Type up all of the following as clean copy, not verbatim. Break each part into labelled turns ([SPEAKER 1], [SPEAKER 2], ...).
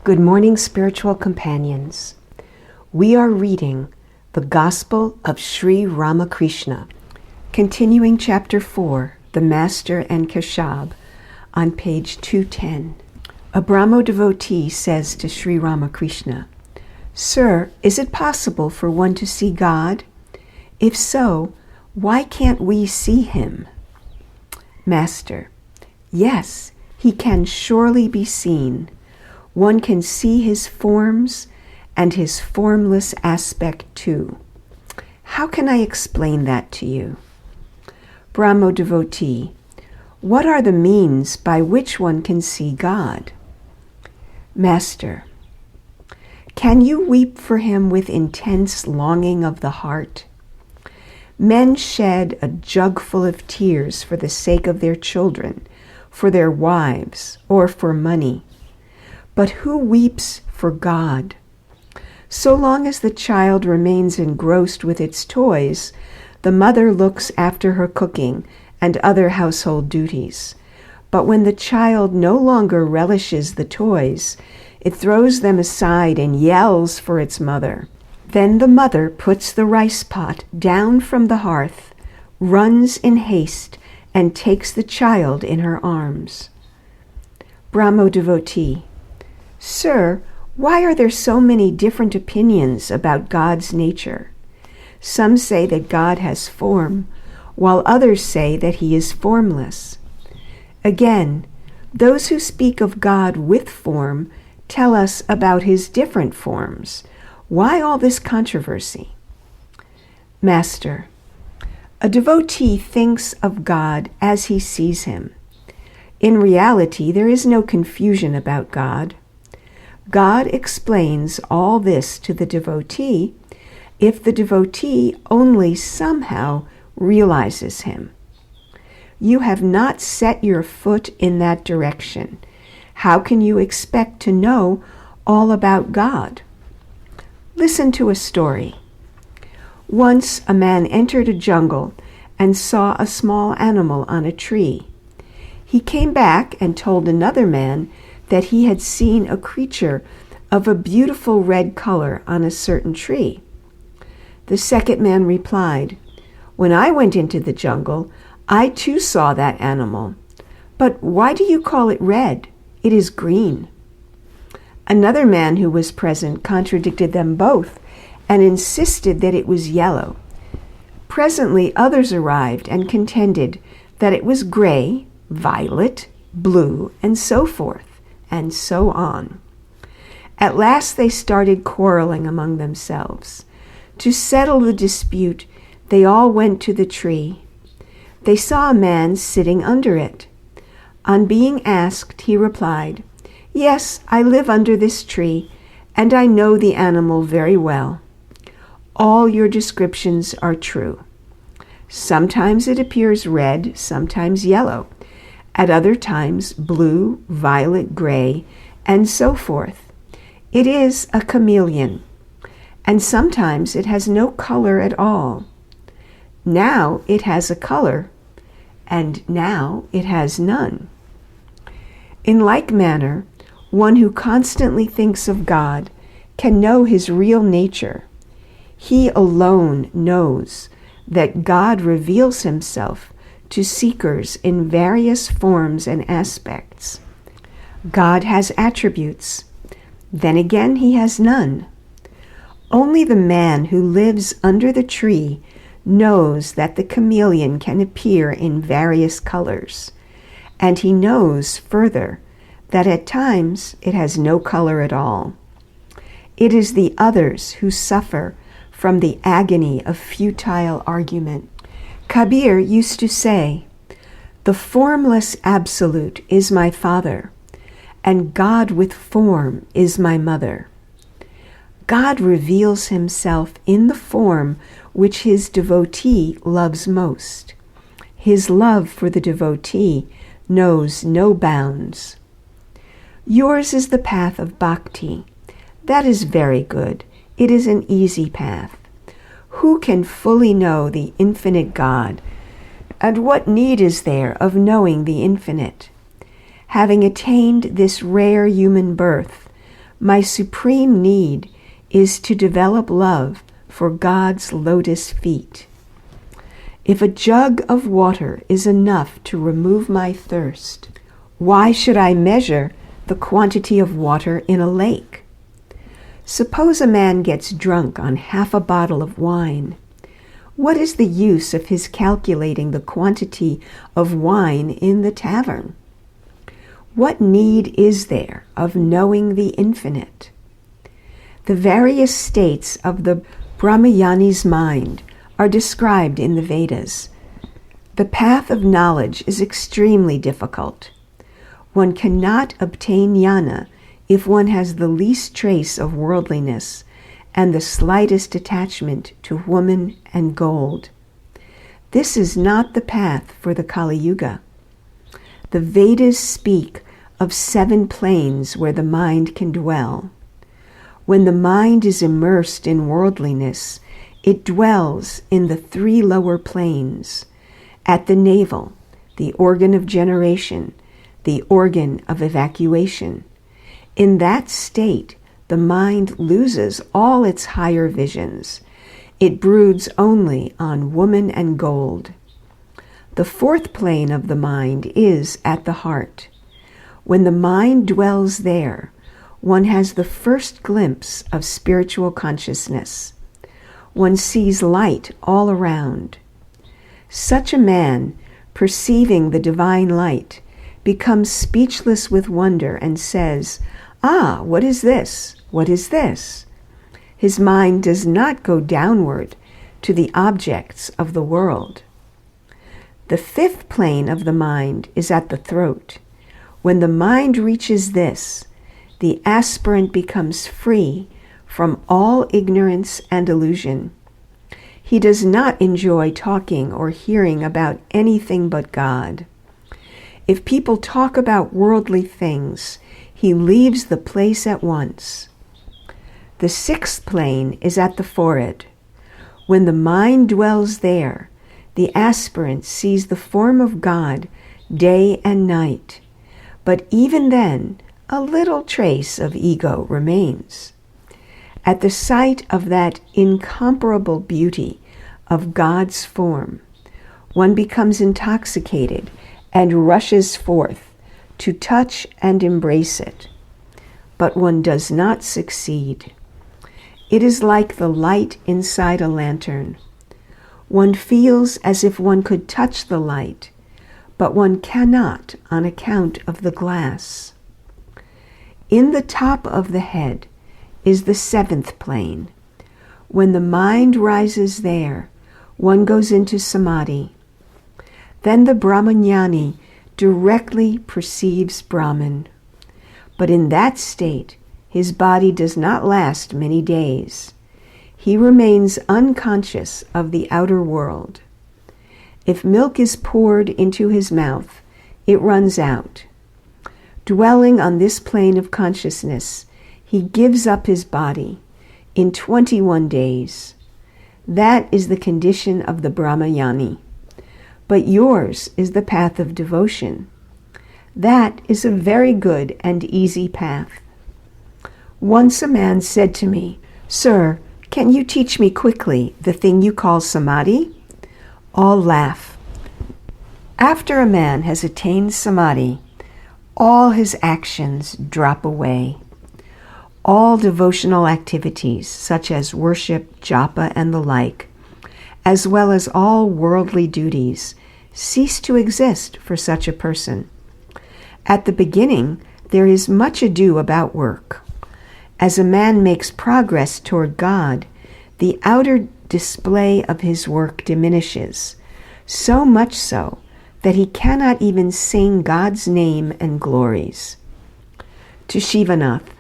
[SPEAKER 1] Good morning, spiritual companions. We are reading the Gospel of Sri Ramakrishna, continuing chapter 4, The Master and Keshab, on page 210. A Brahmo devotee says to Sri Ramakrishna, "Sir, is it possible for one to see God? If so, why can't we see him?" Master: Yes, he can surely be seen. One can see his forms and his formless aspect too. How can I explain that to you? Brahmo devotee: What are the means by which one can see God? Master: Can you weep for him with intense longing of the heart? Men shed a jug full of tears for the sake of their children, for their wives, or for money. But who weeps for God? So long as the child remains engrossed with its toys, the mother looks after her cooking and other household duties. But when the child no longer relishes the toys, it throws them aside and yells for its mother. Then the mother puts the rice pot down from the hearth, runs in haste, and takes the child in her arms. Brahmo devotee: Sir, why are there so many different opinions about God's nature? Some say that God has form, while others say that he is formless. Again, those who speak of God with form tell us about his different forms. Why all this controversy? Master: A devotee thinks of God as he sees him. In reality, there is no confusion about God. God explains all this to the devotee if the devotee only somehow realizes him. You have not set your foot in that direction. How can you expect to know all about God? Listen to a story. Once a man entered a jungle and saw a small animal on a tree. He came back and told another man that he had seen a creature of a beautiful red color on a certain tree. The second man replied, "When I went into the jungle, I too saw that animal. But why do you call it red? It is green." Another man who was present contradicted them both and insisted that it was yellow. Presently others arrived and contended that it was gray, violet, blue, and so forth, and so on. At last they started quarreling among themselves. To settle the dispute, they all went to the tree. They saw a man sitting under it. On being asked, he replied, "Yes, I live under this tree, and I know the animal very well. All your descriptions are true. Sometimes it appears red, sometimes yellow. At other times blue, violet, gray, and so forth. It is a chameleon, and sometimes it has no color at all. Now it has a color, and now it has none." In like manner, one who constantly thinks of God can know his real nature. He alone knows that God reveals himself to seekers in various forms and aspects. God has attributes. Then again, he has none. Only the man who lives under the tree knows that the chameleon can appear in various colors, and he knows further that at times it has no color at all. It is the others who suffer from the agony of futile argument. Kabir used to say, "The formless absolute is my father, and God with form is my mother." God reveals himself in the form which his devotee loves most. His love for the devotee knows no bounds. Yours is the path of bhakti. That is very good. It is an easy path. Who can fully know the infinite God? And what need is there of knowing the infinite? Having attained this rare human birth, My supreme need is to develop love for God's lotus feet. If a jug of water is enough to remove my thirst, why should I measure the quantity of water in a lake? Suppose a man gets drunk on half a bottle of wine. What is the use of his calculating the quantity of wine in the tavern? What need is there of knowing the infinite? The various states of the Brahmayani's mind are described in the Vedas. The path of knowledge is extremely difficult. One cannot obtain jnana if one has the least trace of worldliness and the slightest attachment to woman and gold. This is not the path for the Kali Yuga. The Vedas speak of 7 planes where the mind can dwell. When the mind is immersed in worldliness, it dwells in the 3 lower planes, at the navel, the organ of generation, the organ of evacuation. In that state, the mind loses all its higher visions. It broods only on woman and gold. The 4th plane of the mind is at the heart. When the mind dwells there, one has the first glimpse of spiritual consciousness. One sees light all around. Such a man, perceiving the divine light, becomes speechless with wonder and says, "Ah, what is this? What is this?" His mind does not go downward to the objects of the world. The 5th plane of the mind is at the throat. When the mind reaches this, the aspirant becomes free from all ignorance and illusion. He does not enjoy talking or hearing about anything but God. If people talk about worldly things, he leaves the place at once. The 6th plane is at the forehead. When the mind dwells there, the aspirant sees the form of God day and night. But even then, a little trace of ego remains. At the sight of that incomparable beauty of God's form, one becomes intoxicated and rushes forth to touch and embrace it. But one does not succeed. It is like the light inside a lantern. One feels as if one could touch the light, but one cannot on account of the glass. In the top of the head is the 7th plane. When the mind rises there, one goes into samadhi. Then the Brahmajnani directly perceives Brahman. But in that state, his body does not last many days. He remains unconscious of the outer world. If milk is poured into his mouth, it runs out. Dwelling on this plane of consciousness, he gives up his body in 21 days. That is the condition of the Brahmajnani. But yours is the path of devotion. That is a very good and easy path. Once a man said to me, "Sir, can you teach me quickly the thing you call samadhi?" All laugh. After a man has attained samadhi, all his actions drop away. All devotional activities, such as worship, japa, and the like, as well as all worldly duties, cease to exist for such a person. At the beginning, there is much ado about work. As a man makes progress toward God, the outer display of his work diminishes, so much so that he cannot even sing God's name and glories. To Shivanath,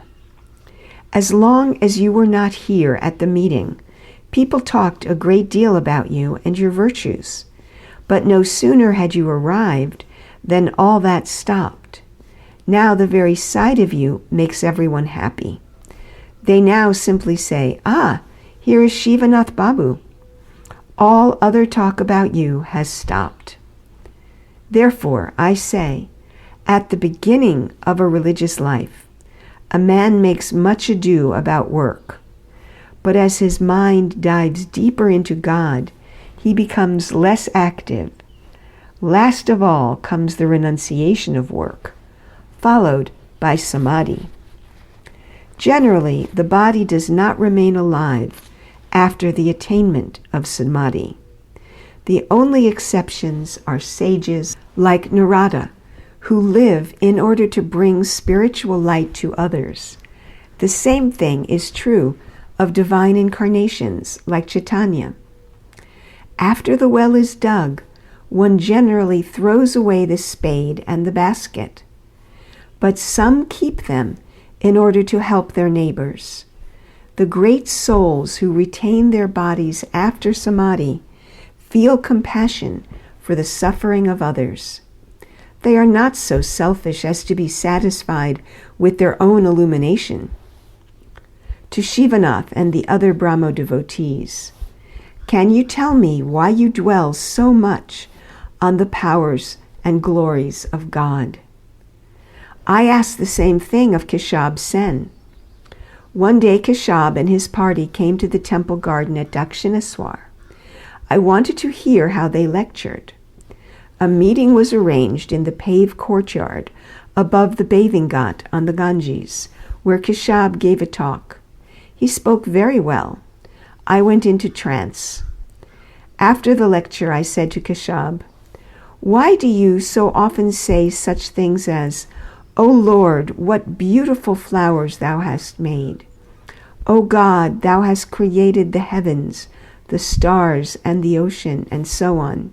[SPEAKER 1] as long as you were not here at the meeting, people talked a great deal about you and your virtues. But no sooner had you arrived than all that stopped. Now the very sight of you makes everyone happy. They now simply say, "Ah, here is Shivanath Babu." All other talk about you has stopped. Therefore, I say, at the beginning of a religious life, A man makes much ado about work, but as his mind dives deeper into God, he becomes less active. Last of all comes the renunciation of work, followed by samadhi. Generally, the body does not remain alive after the attainment of samadhi. The only exceptions are sages like Narada, who live in order to bring spiritual light to others. The same thing is true of divine incarnations like Chaitanya. After the well is dug, one generally throws away the spade and the basket. But some keep them in order to help their neighbors. The great souls who retain their bodies after samadhi feel compassion for the suffering of others. They are not so selfish as to be satisfied with their own illumination. To Shivanath and the other Brahmo devotees, can you tell me why you dwell so much on the powers and glories of God? I asked the same thing of Keshab Sen. One day Keshab and his party came to the temple garden at Dakshineswar. I wanted to hear how they lectured. A meeting was arranged in the paved courtyard above the bathing ghat on the Ganges, where Keshab gave a talk. He spoke very well. I went into trance. After the lecture, I said to Keshab, "Why do you so often say such things as, 'O Lord, what beautiful flowers thou hast made. O God, thou hast created the heavens, the stars, and the ocean,' and so on?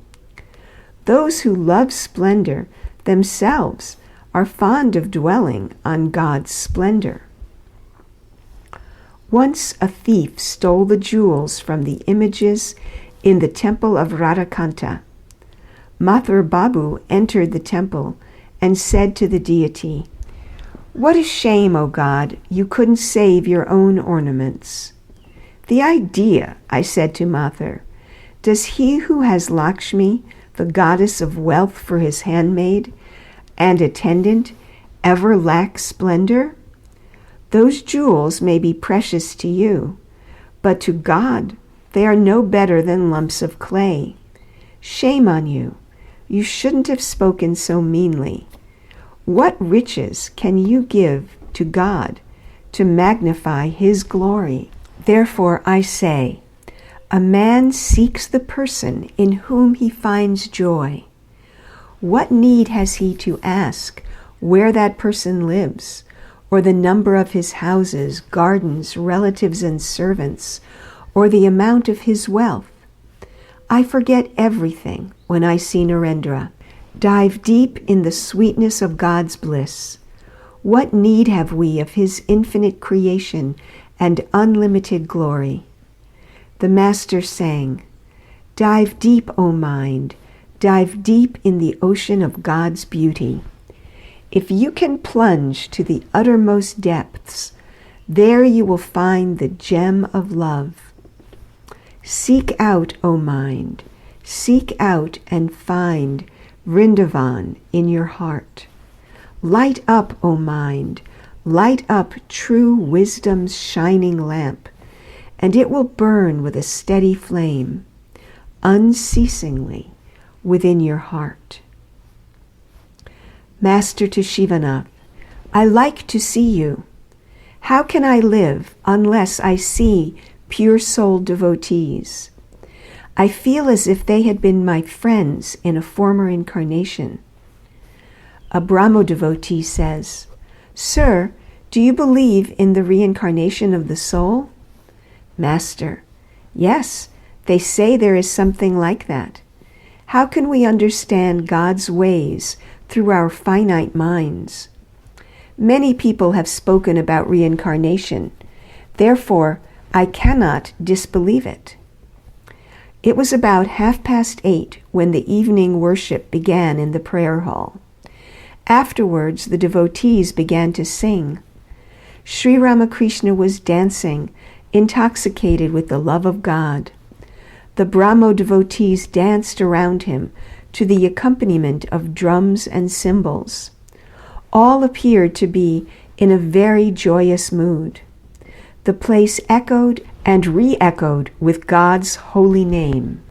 [SPEAKER 1] Those who love splendor themselves are fond of dwelling on God's splendor." Once a thief stole the jewels from the images in the temple of Radhakanta. Mathur Babu entered the temple and said to the deity, "What a shame, O God, you couldn't save your own ornaments." "The idea," I said to Mathur. "Does he who has Lakshmi, the goddess of wealth for his handmaid and attendant, ever lack splendor? Those jewels may be precious to you, but to God they are no better than lumps of clay. Shame on you. You shouldn't have spoken so meanly. What riches can you give to God to magnify his glory? Therefore I say, a man seeks the person in whom he finds joy. What need has he to ask where that person lives, or the number of his houses, gardens, relatives, and servants, or the amount of his wealth? I forget everything when I see Narendra. Dive deep in the sweetness of God's bliss. What need have we of his infinite creation and unlimited glory? The Master sang, "Dive deep, O mind, dive deep in the ocean of God's beauty. If you can plunge to the uttermost depths, there you will find the gem of love. Seek out, O mind, seek out and find Vrindavan in your heart. Light up, O mind, light up true wisdom's shining lamp, and it will burn with a steady flame, unceasingly within your heart." Master to Shivanath, I like to see you. How can I live unless I see pure-souled devotees? I feel as if they had been my friends in a former incarnation. A Brahmo devotee says, "Sir, do you believe in the reincarnation of the soul?" Master, yes, they say there is something like that. How can we understand God's ways through our finite minds? Many people have spoken about reincarnation. Therefore, I cannot disbelieve it. It was about 8:30 when the evening worship began in the prayer hall. Afterwards, the devotees began to sing. Sri Ramakrishna was dancing, intoxicated with the love of God. The Brahmo devotees danced around him to the accompaniment of drums and cymbals. All appeared to be in a very joyous mood. The place echoed and re-echoed with God's holy name.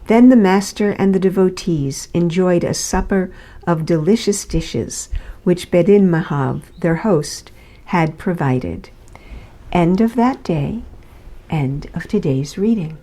[SPEAKER 1] Then the master and the devotees enjoyed a supper of delicious dishes, which Bedin Mahav, their host, had provided. End of that day. End of today's reading.